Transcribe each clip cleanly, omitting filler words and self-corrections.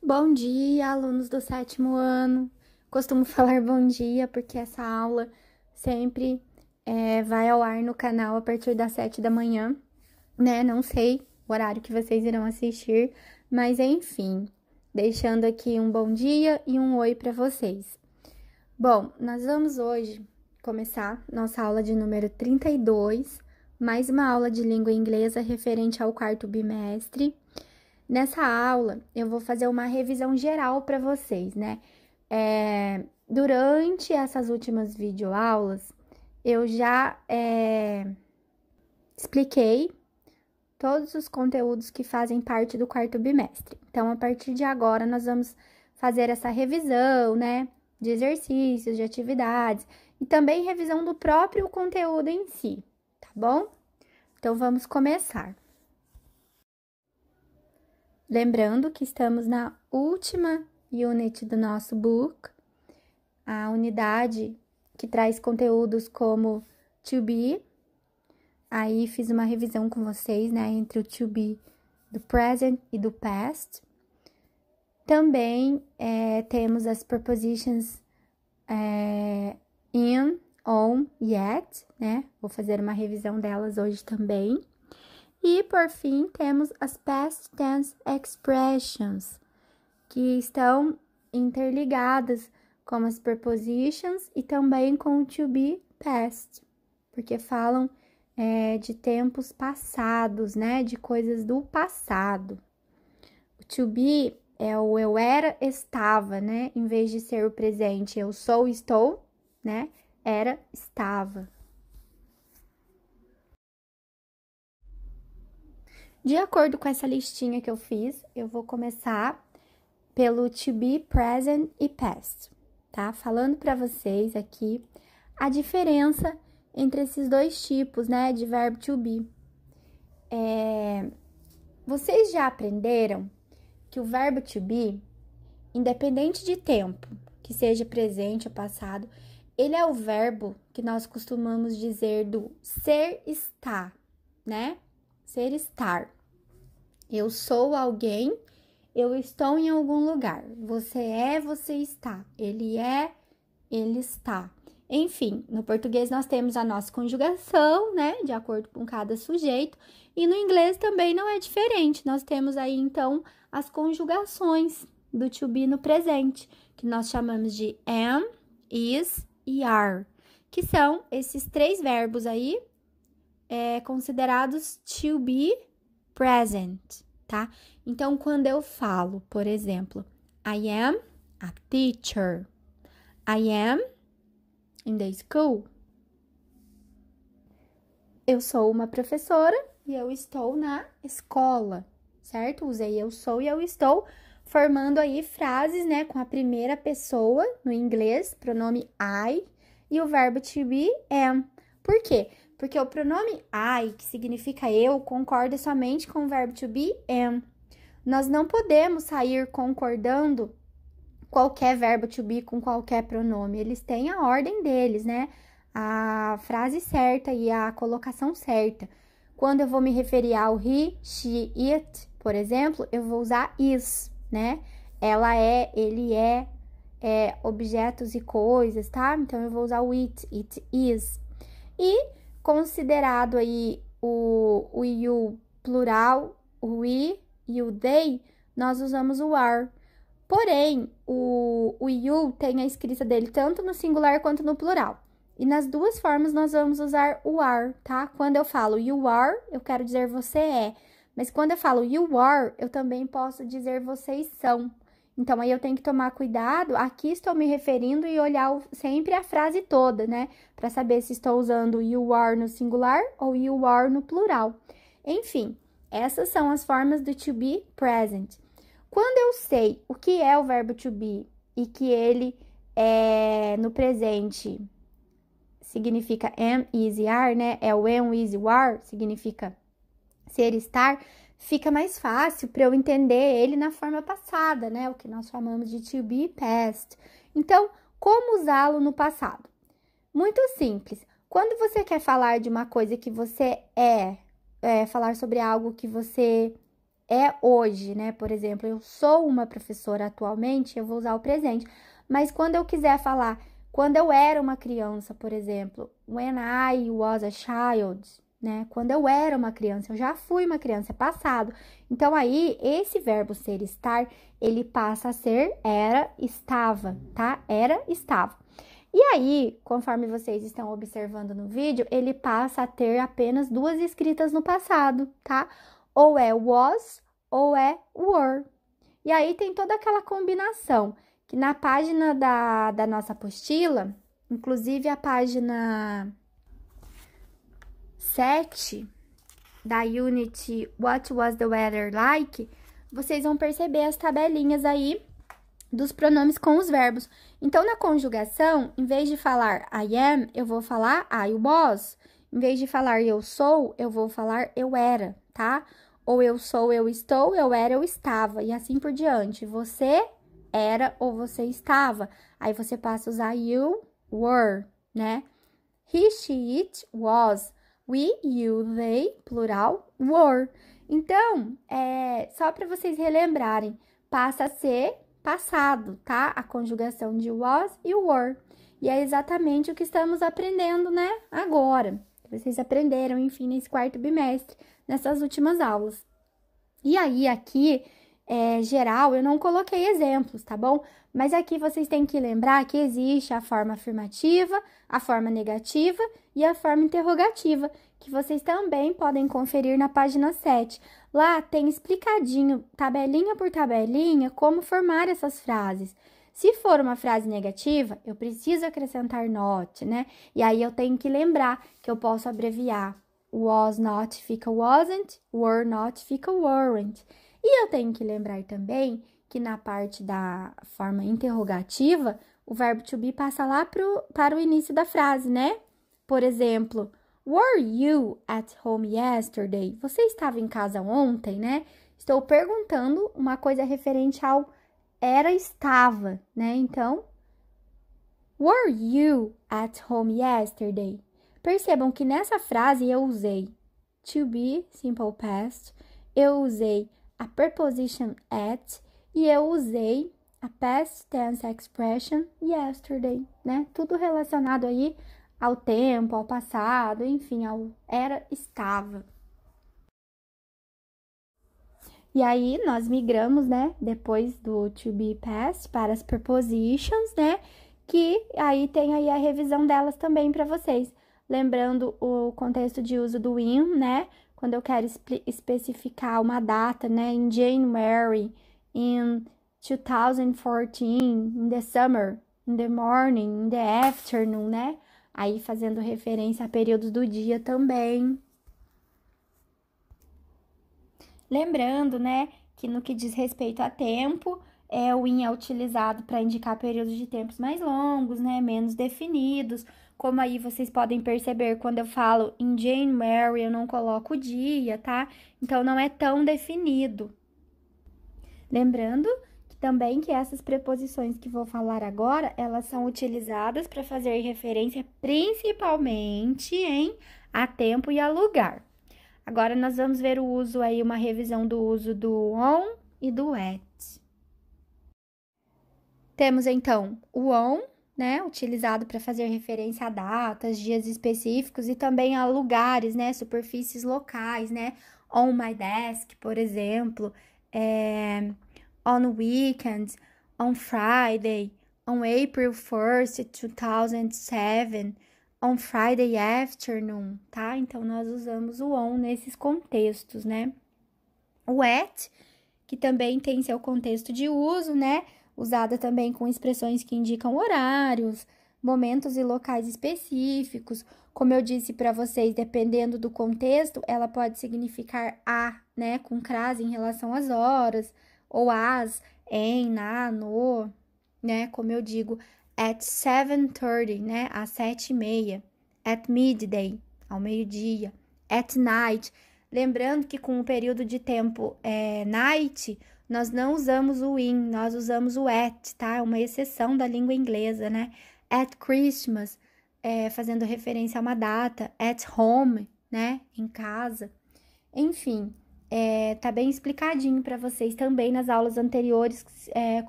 Bom dia, alunos do 7º ano. Costumo falar bom dia porque essa aula sempre vai ao ar no canal a partir das 7 da manhã, né? Não sei o horário que vocês irão assistir, mas enfim, deixando aqui um bom dia e um oi para vocês. Bom, nós vamos hoje começar nossa aula de número 32, mais uma aula de língua inglesa referente ao 4º bimestre. Nessa aula, eu vou fazer uma revisão geral para vocês, né? Durante essas últimas videoaulas, eu já expliquei todos os conteúdos que fazem parte do 4º bimestre. Então, a partir de agora, nós vamos fazer essa revisão, né? De exercícios, de atividades e também revisão do próprio conteúdo em si, tá bom? Então, vamos começar. Lembrando que estamos na última unit do nosso book, a unidade que traz conteúdos como to be. Aí fiz uma revisão com vocês, né, entre o to be do present e do past. Também temos as prepositions in, on, yet, né? Vou fazer uma revisão delas hoje também. E, por fim, temos as past tense expressions, que estão interligadas com as prepositions e também com o to be past, porque falam de tempos passados, né? De coisas do passado. O to be é o eu era, estava, né? Em vez de ser o presente, eu sou, estou, né? Era, estava. De acordo com essa listinha que eu fiz, eu vou começar pelo to be, present e past, tá? Falando para vocês aqui a diferença entre esses dois tipos, né, de verbo to be. Vocês já aprenderam que o verbo to be, independente de tempo, que seja presente ou passado, ele é o verbo que nós costumamos dizer do ser, estar, né? Ser, estar. Eu sou alguém, eu estou em algum lugar. Você é, você está. Ele é, ele está. Enfim, no português nós temos a nossa conjugação, né? De acordo com cada sujeito. E no inglês também não é diferente. Nós temos aí, então, as conjugações do to be no presente, que nós chamamos de am, is e are, que são esses três verbos aí, considerados to be present, tá? Então, quando eu falo, por exemplo, I am a teacher, I am in the school. Eu sou uma professora e eu estou na escola, certo? Usei eu sou e eu estou, formando aí frases, né, com a primeira pessoa no inglês, pronome I, e o verbo to be am. Por quê? Porque o pronome I, que significa eu, concorda somente com o verbo to be am. Nós não podemos sair concordando qualquer verbo to be com qualquer pronome. Eles têm a ordem deles, né? A frase certa e a colocação certa. Quando eu vou me referir ao he, she, it, por exemplo, eu vou usar is, né? Ela é, ele é, objetos e coisas, tá? Então, eu vou usar o it is. E considerado aí o you plural, o we e o they, nós usamos o are. Porém, o you tem a escrita dele tanto no singular quanto no plural. E nas duas formas nós vamos usar o are, tá? Quando eu falo you are, eu quero dizer você é. Mas quando eu falo you are, eu também posso dizer vocês são. Então, aí eu tenho que tomar cuidado. Aqui estou me referindo e olhar sempre a frase toda, né? Para saber se estou usando you are no singular ou you are no plural. Enfim, essas são as formas do to be present. Quando eu sei o que é o verbo to be e que ele no presente significa am, is e are, né? É o am, is e are, significa ser, estar. Fica mais fácil para eu entender ele na forma passada, né? O que nós chamamos de to be past. Então, como usá-lo no passado? Muito simples. Quando você quer falar de uma coisa que você falar sobre algo que você é hoje, né? Por exemplo, eu sou uma professora atualmente, eu vou usar o presente. Mas quando eu quiser falar, quando eu era uma criança, por exemplo, when I was a child, né? Quando eu era uma criança, eu já fui uma criança, é passado. Então, aí, esse verbo ser estar, ele passa a ser era, estava, tá? Era, estava. E aí, conforme vocês estão observando no vídeo, ele passa a ter apenas duas escritas no passado, tá? Ou é was ou é were. E aí tem toda aquela combinação, que na página da nossa apostila, inclusive a página 7 da Unity What Was the Weather Like, vocês vão perceber as tabelinhas aí dos pronomes com os verbos. Então, na conjugação, em vez de falar I am, eu vou falar I was. Em vez de falar eu sou, eu vou falar eu era, tá? Ou eu sou, eu estou, eu era, eu estava, e assim por diante. Você era ou você estava. Aí você passa a usar you, were, né? He, she, it, was. We, you, they, plural, were. Então, só para vocês relembrarem, passa a ser passado, tá? A conjugação de was e were. E é exatamente o que estamos aprendendo, né? Agora. Vocês aprenderam, enfim, nesse quarto bimestre, nessas últimas aulas. E aí, aqui, geral, eu não coloquei exemplos, tá bom? Mas aqui vocês têm que lembrar que existe a forma afirmativa, a forma negativa e a forma interrogativa, que vocês também podem conferir na página 7. Lá tem explicadinho, tabelinha por tabelinha, como formar essas frases. Se for uma frase negativa, eu preciso acrescentar not, né? E aí eu tenho que lembrar que eu posso abreviar. Was not fica wasn't, were not fica weren't. E eu tenho que lembrar também que na parte da forma interrogativa, o verbo to be passa lá para o início da frase, né? Por exemplo, were you at home yesterday? Você estava em casa ontem, né? Estou perguntando uma coisa referente ao era, estava, né? Então, were you at home yesterday? Percebam que nessa frase eu usei to be, simple past, eu usei a preposition at e eu usei a past tense expression yesterday, né? Tudo relacionado aí ao tempo, ao passado, enfim, ao era, estava. E aí, nós migramos, né, depois do to be past para as prepositions, né, que aí tem aí a revisão delas também para vocês. Lembrando o contexto de uso do in, né, quando eu quero especificar uma data, né, in January, in 2014, in the summer, in the morning, in the afternoon, né, aí fazendo referência a períodos do dia também. Lembrando, né, que no que diz respeito a tempo, o in é utilizado para indicar períodos de tempos mais longos, né, menos definidos. Como aí vocês podem perceber, quando eu falo in January, eu não coloco o dia, tá? Então, não é tão definido. Lembrando também que essas preposições que vou falar agora, elas são utilizadas para fazer referência principalmente a tempo e a lugar. Agora, nós vamos ver o uso aí, uma revisão do uso do on e do at. Temos, então, o on, né, utilizado para fazer referência a datas, dias específicos e também a lugares, né, superfícies locais, né, on my desk, por exemplo, on weekends, on Friday, on April 1st, 2007, on Friday afternoon, tá? Então, nós usamos o on nesses contextos, né? O at, que também tem seu contexto de uso, né? Usada também com expressões que indicam horários, momentos e locais específicos. Como eu disse para vocês, dependendo do contexto, ela pode significar a, né? Com crase em relação às horas, ou as, em, na, no, né? Como eu digo, at 7:30, né? Às 7:30. At midday, ao meio-dia. At night. Lembrando que com o período de tempo night, nós não usamos o in, nós usamos o at, tá? É uma exceção da língua inglesa, né? At Christmas, fazendo referência a uma data. At home, né? Em casa. Enfim, tá bem explicadinho para vocês também nas aulas anteriores,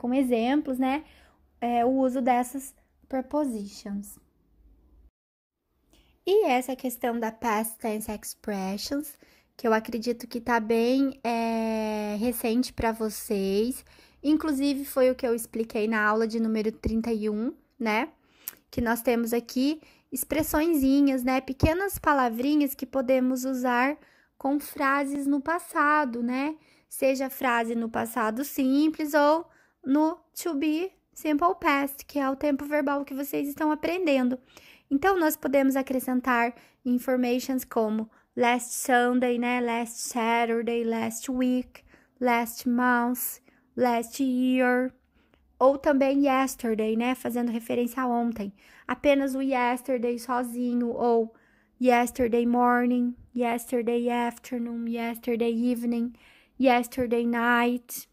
com exemplos, né? O uso dessas prepositions. E essa questão da past tense expressions, que eu acredito que tá bem recente para vocês. Inclusive, foi o que eu expliquei na aula de número 31, né? Que nós temos aqui expressõezinhas, né? Pequenas palavrinhas que podemos usar com frases no passado, né? Seja frase no passado simples ou no to be simple past, que é o tempo verbal que vocês estão aprendendo. Então, nós podemos acrescentar informations como last Sunday, né? Last Saturday, last week, last month, last year. Ou também yesterday, né? Fazendo referência a ontem. Apenas o yesterday sozinho, ou yesterday morning, yesterday afternoon, yesterday evening, yesterday night.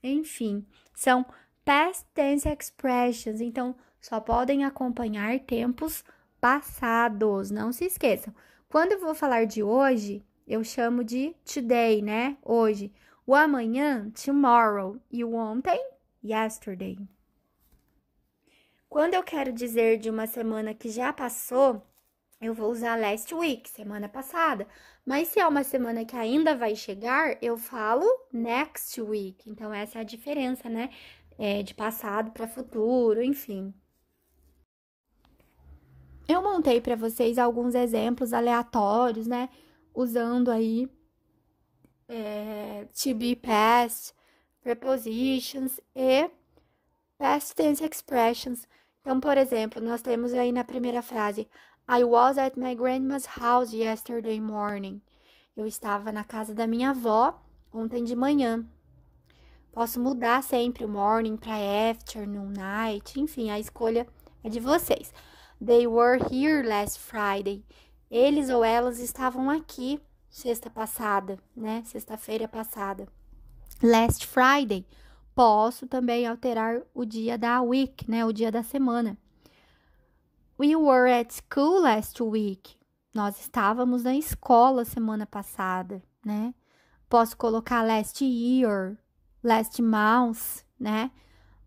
Enfim, são past tense expressions. Então, só podem acompanhar tempos passados. Não se esqueçam. Quando eu vou falar de hoje, eu chamo de today, né? Hoje. O amanhã, tomorrow. E o ontem, yesterday. Quando eu quero dizer de uma semana que já passou, eu vou usar last week, semana passada. Mas se é uma semana que ainda vai chegar, eu falo next week. Então, essa é a diferença, né? De passado para futuro, enfim. Eu montei para vocês alguns exemplos aleatórios, né? Usando aí to be past, prepositions e past tense expressions. Então, por exemplo, nós temos aí na primeira frase: I was at my grandma's house yesterday morning. Eu estava na casa da minha avó ontem de manhã. Posso mudar sempre o morning para afternoon, night, enfim, a escolha é de vocês. They were here last Friday. Eles ou elas estavam aqui sexta passada, né? Sexta-feira passada. Last Friday. Posso também alterar o dia da week, né? O dia da semana. We were at school last week. Nós estávamos na escola semana passada, né? Posso colocar last year, last month, né?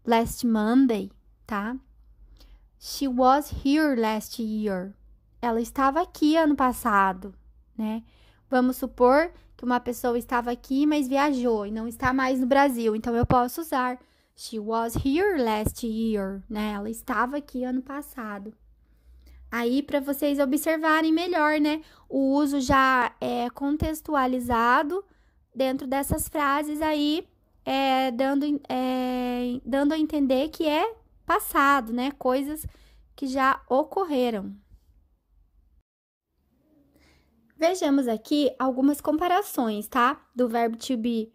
Last Monday, tá? She was here last year. Ela estava aqui ano passado, né? Vamos supor que uma pessoa estava aqui, mas viajou e não está mais no Brasil. Então, eu posso usar she was here last year, né? Ela estava aqui ano passado. Aí, para vocês observarem melhor, né? O uso já é contextualizado dentro dessas frases aí, dando a entender que é passado, né? Coisas que já ocorreram. Vejamos aqui algumas comparações, tá? Do verbo to be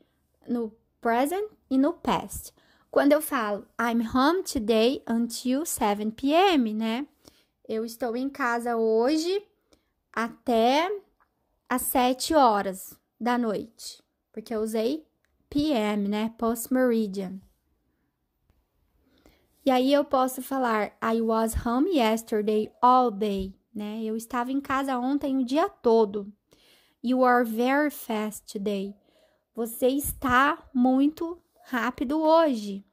no present e no past. Quando eu falo I'm home today until 7 p.m., né? Eu estou em casa hoje até às 7 horas da noite. Porque eu usei p.m., né? Post-meridian. E aí, eu posso falar I was home yesterday all day, né? Eu estava em casa ontem o dia todo. You are very fast today. Você está muito rápido hoje.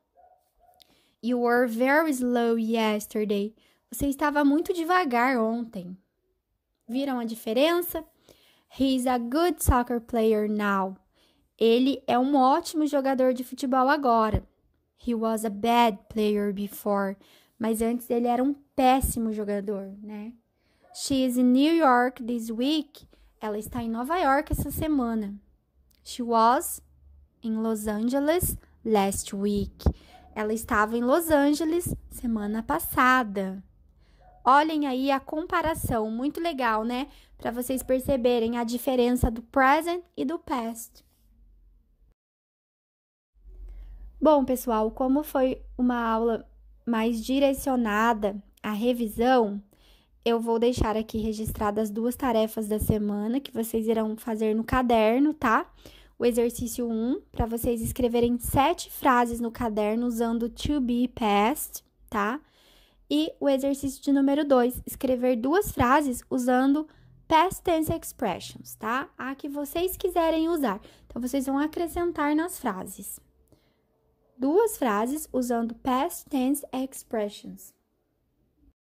You were very slow yesterday. Você estava muito devagar ontem. Viram a diferença? He is a good soccer player now. Ele é um ótimo jogador de futebol agora. He was a bad player before. Mas antes ele era um péssimo jogador, né? She is in New York this week. Ela está em Nova York essa semana. She was in Los Angeles last week. Ela estava em Los Angeles semana passada. Olhem aí a comparação, muito legal, né? Para vocês perceberem a diferença do present e do past. Bom, pessoal, como foi uma aula mais direcionada à revisão, eu vou deixar aqui registradas 2 tarefas da semana que vocês irão fazer no caderno, tá? O exercício 1, para vocês escreverem 7 frases no caderno usando to be past, tá? E o exercício de número 2, escrever 2 frases usando past tense expressions, tá? A que vocês quiserem usar. Então, vocês vão acrescentar nas frases. 2 frases usando past tense expressions.